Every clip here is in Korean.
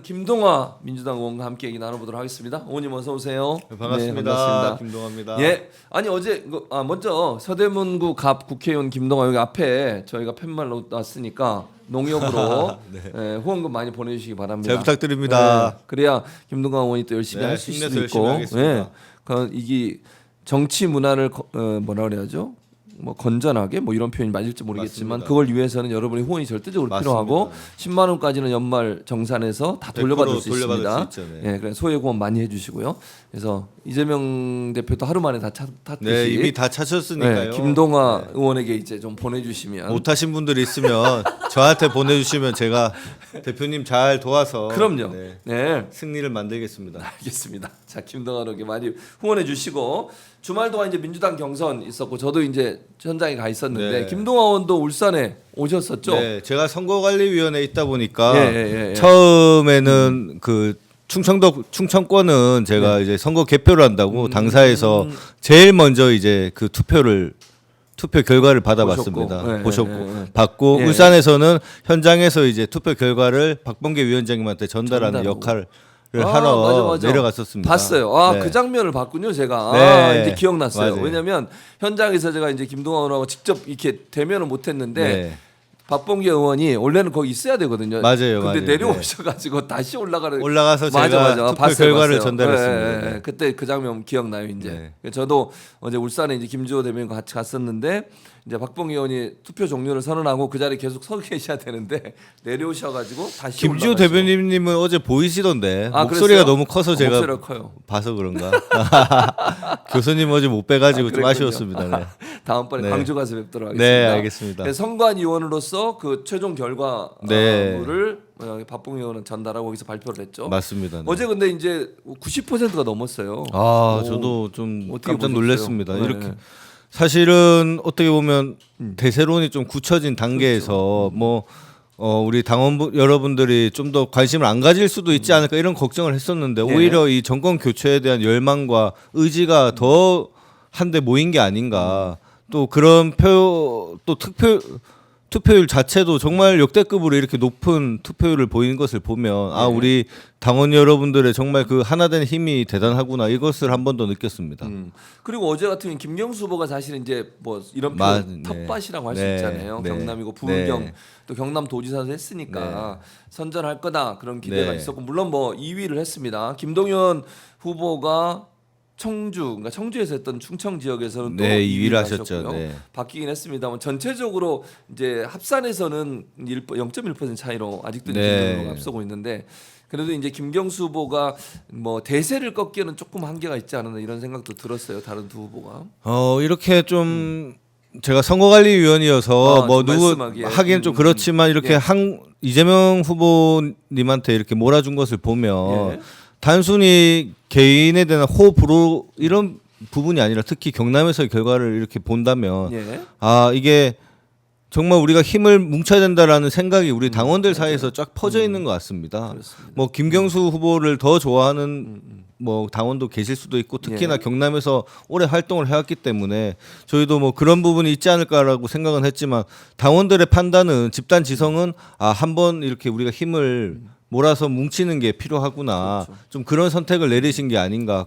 김동화 민주당 의원과 함께 얘기 나눠보도록 하겠습니다. 의원님 어서 오세요. 네, 반갑습니다. 네, 반갑습니다. 김동화입니다. 예, 아니 어제 먼저 서대문구 갑 국회의원 김동화 여기 앞에 저희가 팻말 놨으니까 농협으로 네. 예, 후원금 많이 보내주시기 바랍니다. 잘 부탁드립니다. 네, 그래야 김동화 의원이 또 열심히 네, 할 수 힘내서 있고, 열심히 하겠습니다. 이게 정치 문화를 뭐라 그래야죠? 뭐 건전하게 뭐 이런 표현이 맞을지 모르겠지만 맞습니다. 그걸 위해서는 여러분의 후원이 절대적으로 맞습니다. 필요하고 10만 원까지는 연말 정산해서 다 돌려받을 수 있습니다. 돌려받을 수 있죠, 네. 예, 그래 소액 후원 많이 해주시고요. 그래서 이재명 대표도 하루 만에 다 탔듯이 네, 이미 다 차셨으니까요. 김동화 네. 의원에게 이제 좀 보내주시면 못하신 분들이 있으면 저한테 보내주시면 제가 대표님 잘 도와서 그럼요. 네, 네. 승리를 만들겠습니다. 알겠습니다. 자, 김동완에게 많이 후원해 주시고 주말 동안 이제 민주당 경선 있었고 저도 이제 현장에 가 있었는데 네. 김동완 의원도 울산에 오셨었죠. 네, 제가 선거관리위원회에 있다 보니까 예. 처음에는 그 충청권은 제가 이제 선거 개표를 한다고 당사에서 제일 먼저 이제 그 투표 결과를 받아봤습니다. 보셨고. 받고 예. 울산에서는 현장에서 이제 투표 결과를 박범계 위원장님한테 전달하는 전달하고. 역할을 하러 맞아. 내려갔었습니다. 봤어요. 네. 그 장면을 봤군요, 제가. 네. 이제 기억났어요. 맞아요. 왜냐면 현장에서 제가 이제 김동완 의원하고 직접 이렇게 대면을 못 했는데 네. 박범계 의원이 원래는 거기 있어야 되거든요. 맞아요, 근데 맞아요. 내려오셔가지고 다시 올라가서 제가 투표 봤어요, 결과를 봤어요. 전달했습니다. 네. 그때 그 장면 기억나요, 이제. 네. 저도 어제 울산에 이제 김주호 대변인과 같이 갔었는데 이제 박범계 의원이 투표 종료를 선언하고 그 자리에 계속 서 계셔야 되는데 내려오셔가지고 다시 김지호 올라가시고. 대변인님은 어제 보이시던데 아, 목소리가 그랬어요? 너무 커서 제가 목소리가 커요. 봐서 그런가? 교수님 어제 못 빼가지고 좀 그랬군요. 아쉬웠습니다. 네. 다음번에 네. 광주 가서 뵙도록 하겠습니다. 네, 알겠습니다. 네, 선관위원으로서 그 최종 네. 결과를 박봉계 의원은 전달하고 거기서 발표를 했죠. 맞습니다. 네. 어제 근데 이제 90%가 넘었어요. 아, 오, 저도 좀 어떻게 깜짝 보셨어요? 놀랐습니다. 네. 이렇게 사실은 어떻게 보면 대세론이 좀 굳혀진 단계에서 뭐 우리 당원 여러분들이 좀 더 관심을 안 가질 수도 있지 않을까 이런 걱정을 했었는데 네. 오히려 이 정권 교체에 대한 열망과 의지가 더 한데 모인 게 아닌가. 또 그런 투표율 자체도 정말 역대급으로 이렇게 높은 투표율을 보이는 것을 보면 아, 우리 당원 여러분들의 정말 그 하나된 힘이 대단하구나 이것을 한 번 더 느꼈습니다. 그리고 어제 같은 경우는 김경수 후보가 사실 이제 뭐 이런 네. 텃밭이라고 할 수 네. 있잖아요. 네. 경남이고 부울경 네. 또 경남 도지사도 했으니까 선전할 거다 그런 기대가 네. 있었고 물론 뭐 2위를 했습니다. 김동연 후보가 그러니까 청주에서 했던 충청 지역에서는 또 네, 2위를 2위를 하셨죠. 하셨고요. 네. 바뀌긴 했습니다만 전체적으로 이제 합산에서는 0.1% 차이로 아직도 네. 김동연이 앞서고 있는데 그래도 이제 김경수 후보가 뭐 대세를 꺾기에는 조금 한계가 있지 않았나 이런 생각도 들었어요. 다른 두 후보가. 이렇게 좀 제가 선거관리위원이어서 뭐 좀 누구 말씀하기에. 하기엔 좀 그렇지만 이렇게 예. 이재명 후보님한테 이렇게 몰아준 것을 보면 예. 단순히 개인에 대한 호불호 이런 부분이 아니라 특히 경남에서의 결과를 이렇게 본다면 예. 아, 이게 정말 우리가 힘을 뭉쳐야 된다라는 생각이 우리 당원들 사이에서 쫙 퍼져 있는 것 같습니다. 그렇습니다. 뭐 김경수 후보를 더 좋아하는 뭐 당원도 계실 수도 있고 특히나 예. 경남에서 오래 활동을 해왔기 때문에 저희도 뭐 그런 부분이 있지 않을까라고 생각은 했지만 당원들의 판단은 집단 지성은 아, 한번 이렇게 우리가 힘을 몰아서 뭉치는 게 필요하구나. 그렇죠. 좀 그런 선택을 내리신 게 아닌가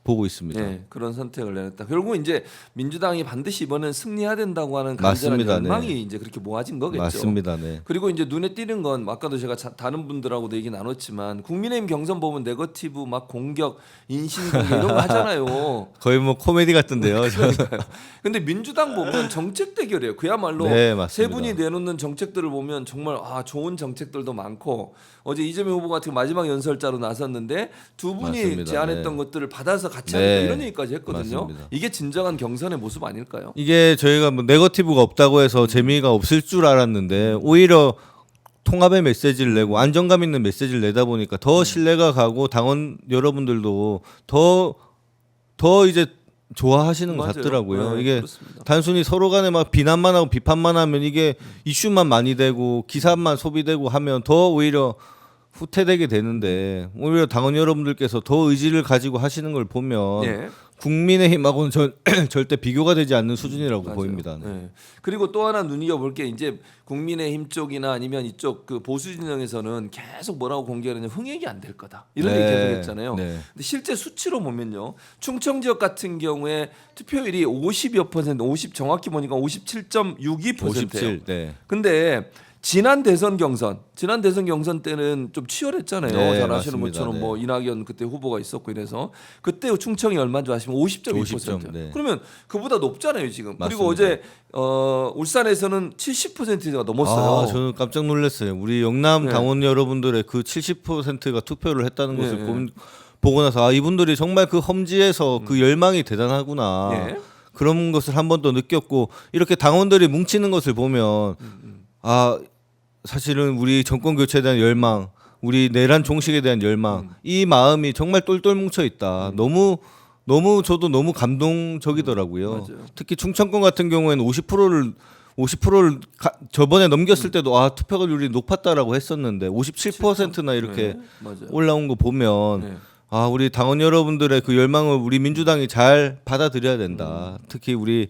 보고 있습니다. 네, 그런 선택을 내렸다. 결국 이제 민주당이 반드시 이번엔 승리해야 된다고 하는 간절한 맞습니다. 열망이 네. 이제 그렇게 모아진 거겠죠. 맞습니다. 네. 그리고 이제 눈에 띄는 건 아까도 제가 다른 분들하고도 얘기 나눴지만 국민의힘 경선 보면 네거티브 막 공격, 인신공격 이런 거 하잖아요. 거의 뭐 코미디 같은데요. 그러니까요. 근데 민주당 보면 정책 대결이에요. 그야말로 네, 맞습니다. 세 분이 내놓는 정책들을 보면 정말 좋은 정책들도 많고 어제 이재명 후보 같은 마지막 연설자로 나섰는데 두 분이 맞습니다. 제안했던 네. 것들을 받아서 같이 네. 하겠다 이런 얘기까지 했거든요. 맞습니다. 이게 진정한 경선의 모습 아닐까요? 이게 저희가 뭐 네거티브가 없다고 해서 재미가 없을 줄 알았는데 오히려 통합의 메시지를 내고 안정감 있는 메시지를 내다 보니까 더 신뢰가 가고 당원 여러분들도 더 이제 좋아하시는 것 맞아요. 같더라고요. 네, 이게 그렇습니다. 단순히 서로 간에 막 비난만 하고 비판만 하면 이게 이슈만 많이 되고 기사만 소비되고 하면 더 오히려 후퇴되게 되는데 오히려 당원 여러분들께서 더 의지를 가지고 하시는 걸 보면 예. 국민의힘하고는 절대 비교가 되지 않는 수준이라고 맞아요. 보입니다. 네. 네. 그리고 또 하나 눈여겨볼 게 이제 국민의힘 쪽이나 아니면 이쪽 그 보수 진영에서는 계속 뭐라고 공개하느냐 흥행이 안 될 거다 이런 네. 얘기 계속했잖아요. 네. 근데 실제 수치로 보면요, 충청 지역 같은 경우에 투표율이 50여 %, 50 정확히 보니까 57.62%예요. 57. 네. 근데 지난 대선 경선 때는 좀 치열했잖아요. 네, 잘 아시는 맞습니다. 것처럼 네. 뭐 이낙연 그때 후보가 있었고 이래서 그때 충청이 얼마인 줄 아시면 50.2%. 50점, 네. 그러면 그보다 높잖아요 지금. 그리고 맞습니다. 어제 울산에서는 70%가 넘었어요. 아, 저는 깜짝 놀랐어요. 우리 영남 네. 당원 여러분들의 그 70%가 투표를 했다는 것을 네. 보고 나서 아, 이분들이 정말 그 험지에서 그 열망이 대단하구나. 예. 그런 것을 한 번 더 느꼈고 이렇게 당원들이 뭉치는 것을 보면 아, 사실은 우리 정권 교체에 대한 열망, 우리 내란 종식에 대한 열망, 이 마음이 정말 똘똘 뭉쳐 있다. 너무 저도 너무 감동적이더라고요. 맞아요. 특히 충청권 같은 경우에는 50%를 저번에 넘겼을 때도 아, 투표율이 높았다라고 했었는데 57%나 이렇게 네, 맞아요. 올라온 거 보면 네. 아, 우리 당원 여러분들의 그 열망을 우리 민주당이 잘 받아들여야 된다. 특히 우리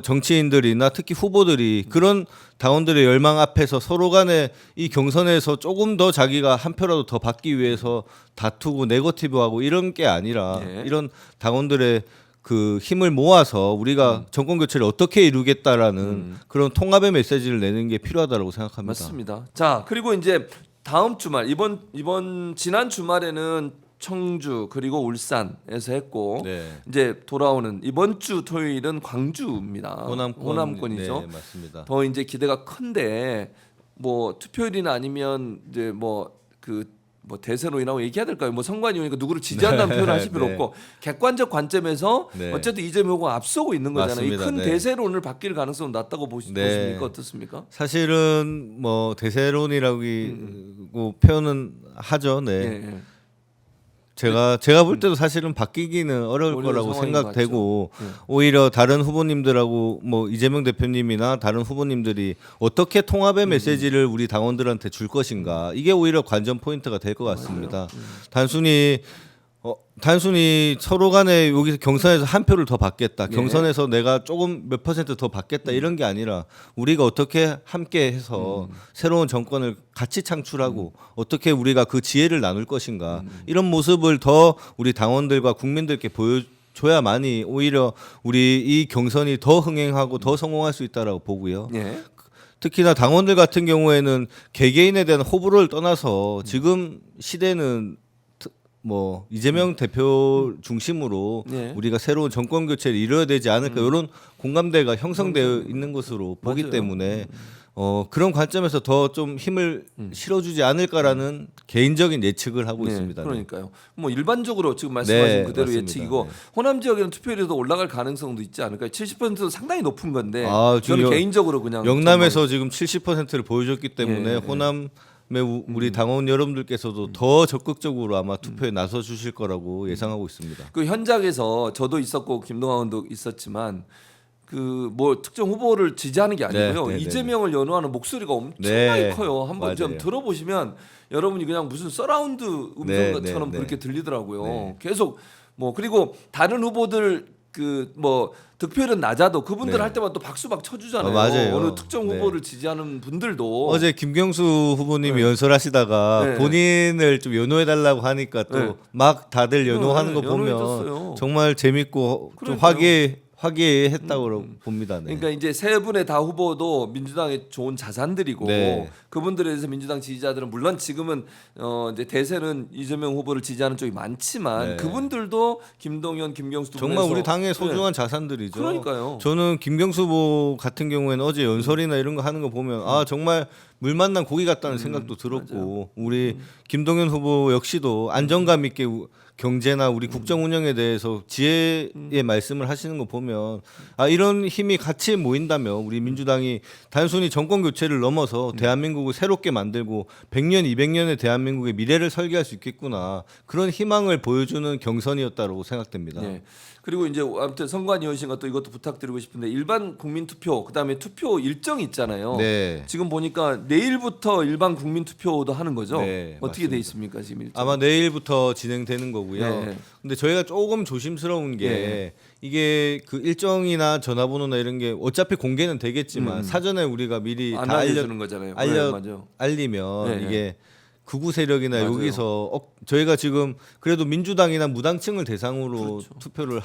정치인들이나 특히 후보들이 그런 당원들의 열망 앞에서 서로 간에 이 경선에서 조금 더 자기가 한 표라도 더 받기 위해서 다투고 네거티브하고 이런 게 아니라 네. 이런 당원들의 그 힘을 모아서 우리가 정권 교체를 어떻게 이루겠다라는 그런 통합의 메시지를 내는 게 필요하다고 생각합니다. 맞습니다. 자, 그리고 이제 다음 주말 이번 지난 주말에는 청주 그리고 울산에서 했고 네. 이제 돌아오는 이번 주 토요일은 광주입니다. 호남권이죠. 네, 맞습니다. 더 이제 기대가 큰데 뭐 투표율이나 아니면 이제 뭐 대세론이라고 얘기해야 될까요? 뭐 선관위원이니까 누구를 지지한다는 네, 표현을 하실 필요 네. 없고 객관적 관점에서 네. 어쨌든 이재명 후보가 앞서고 있는 거잖아요. 이 맞습니다. 큰 네. 대세론을 바뀔 가능성은 낮다고 보십니까? 어떻습니까? 사실은 뭐 대세론이라고 표현은 하죠. 네. 예, 예. 제가 볼 때도 사실은 바뀌기는 어려울 어려운 거라고 상황인 생각되고 것 같죠. 예. 오히려 다른 후보님들하고 뭐 이재명 대표님이나 다른 후보님들이 어떻게 통합의 메시지를 우리 당원들한테 줄 것인가 이게 오히려 관전 포인트가 될 것 같습니다. 단순히 서로 간에 여기서 경선에서 한 표를 더 받겠다. 예. 경선에서 내가 조금 몇 퍼센트 더 받겠다. 이런 게 아니라 우리가 어떻게 함께 해서 새로운 정권을 같이 창출하고 어떻게 우리가 그 지혜를 나눌 것인가. 이런 모습을 더 우리 당원들과 국민들께 보여줘야만이 오히려 우리 이 경선이 더 흥행하고 더 성공할 수 있다라고 보고요. 예. 특히나 당원들 같은 경우에는 개개인에 대한 호불호를 떠나서 지금 시대는 뭐 이재명 대표 중심으로 네. 우리가 새로운 정권 교체를 이뤄야 되지 않을까 이런 공감대가 형성되어 있는 것으로 보기 맞아요. 때문에 그런 관점에서 더 좀 힘을 실어주지 않을까라는 개인적인 예측을 하고 네, 있습니다. 그러니까요. 뭐 일반적으로 지금 말씀하신 네, 그대로 맞습니다. 예측이고 네. 호남 지역에는 투표율이 더 올라갈 가능성도 있지 않을까요? 70%도 상당히 높은 건데 아, 지금 저는 개인적으로 그냥 영남에서 지금 70%를 보여줬기 때문에 예, 예. 호남의 우리 당원 여러분들께서도 더 적극적으로 아마 투표에 나서 주실 거라고 예상하고 있습니다. 그 현장에서 저도 있었고 김동완 의원도 있었지만 그 뭐 특정 후보를 지지하는 게 아니고요. 네, 네, 이재명을 연호하는 목소리가 엄청나게 네, 커요. 한번 좀 맞아요. 들어보시면 여러분이 그냥 무슨 서라운드 네, 음성처럼 네, 그렇게 네. 들리더라고요. 네. 계속 뭐 그리고 다른 후보들 그 뭐 득표율은 낮아도 그분들 네. 할 때마다 또 박수 막 쳐주잖아요. 맞아요. 어느 특정 네. 후보를 지지하는 분들도 어제 김경수 후보님이 네. 연설하시다가 네. 본인을 좀 연호해 달라고 하니까 네. 또 막 다들 연호하는 네, 거 보면 연호해줬어요. 정말 재밌고 좀 그러니까요. 화기애애했다고 봅니다. 네. 그러니까 이제 세 분의 다 후보도 민주당의 좋은 자산들이고 네. 그분들에 대해서 민주당 지지자들은 물론 지금은 이제 대세는 이재명 후보를 지지하는 쪽이 많지만 네. 그분들도 김동연, 김경수 두 정말 분에서 우리 당의 소중한 네. 자산들이죠. 그러니까요. 저는 김경수 후보 같은 경우에는 어제 연설이나 이런 거 하는 거 보면 아 정말 물 만난 고기 같다는 생각도 들었고 우리 김동연 후보 역시도 안정감 있게 경제나 우리 국정 운영에 대해서 지혜의 말씀을 하시는 거 보면 아 이런 힘이 같이 모인다면 우리 민주당이 단순히 정권 교체를 넘어서 대한민국을 새롭게 만들고 100년, 200년의 대한민국의 미래를 설계할 수 있겠구나 그런 희망을 보여주는 경선이었다고 생각됩니다. 네. 그리고 이제 아무튼 선관위원실과 또 이것도 부탁드리고 싶은데 일반 국민 투표 그다음에 투표 일정이 있잖아요. 네. 지금 보니까 내일부터 일반 국민 투표도 하는 거죠? 네, 어떻게 돼 맞습니다. 있습니까 지금 일정? 아마 내일부터 진행되는 거고요. 네. 근데 저희가 조금 조심스러운 게 네. 이게 그 일정이나 전화번호나 이런 게 어차피 공개는 되겠지만 사전에 우리가 미리 안 다 알려주는 거잖아요. 네, 맞아요. 알리면 네, 이게 극우 세력이나 맞아요. 여기서 저희가 지금 그래도 민주당이나 무당층을 대상으로 투표를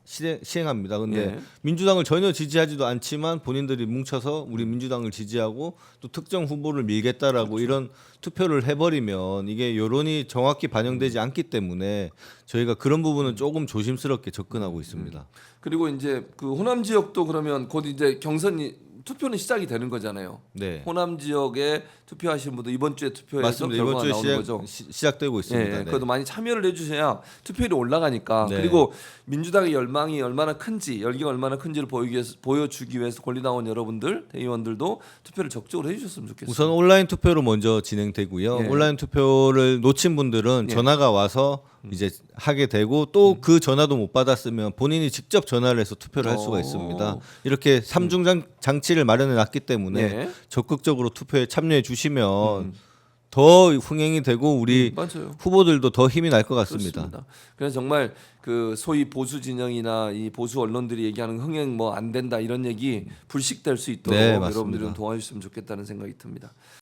시행합니다. 근데 네. 민주당을 전혀 지지하지도 않지만 본인들이 뭉쳐서 우리 민주당을 지지하고 또 특정 후보를 밀겠다라고 이런 투표를 해버리면 이게 여론이 정확히 반영되지 않기 때문에 저희가 그런 부분은 조금 조심스럽게 접근하고 있습니다. 그리고 이제 그 호남 지역도 그러면 곧 이제 경선이 투표는 시작이 되는 거잖아요. 네. 호남 지역에 투표하신 분들 이번 주에 투표해서 맞습니다. 결과가 이번 주에 나오는 거죠. 시작되고 있습니다. 예, 네. 그래도 많이 참여를 해주셔야 투표율이 올라가니까. 네. 그리고 민주당의 열망이 얼마나 큰지, 열기가 얼마나 큰지를 보여주기 위해서 권리당원 여러분들, 대의원들도 투표를 적극적으로 해주셨으면 좋겠습니다. 우선 온라인 투표로 먼저 진행되고요. 예. 온라인 투표를 놓친 분들은 예. 전화가 와서 이제 하게 되고 또 그 전화도 못 받았으면 본인이 직접 전화를 해서 투표를 할 수가 있습니다. 이렇게 삼중 장치를 마련해 놨기 때문에 예. 적극적으로 투표에 참여해 주시면 더 흥행이 되고 우리 맞아요. 후보들도 더 힘이 날 것 같습니다. 그렇습니다. 그래서 정말 그 소위 보수 진영이나 이 보수 언론들이 얘기하는 흥행 뭐 안 된다 이런 얘기 불식될 수 있도록 네, 맞습니다. 여러분들이 좀 도와주셨으면 좋겠다는 생각이 듭니다.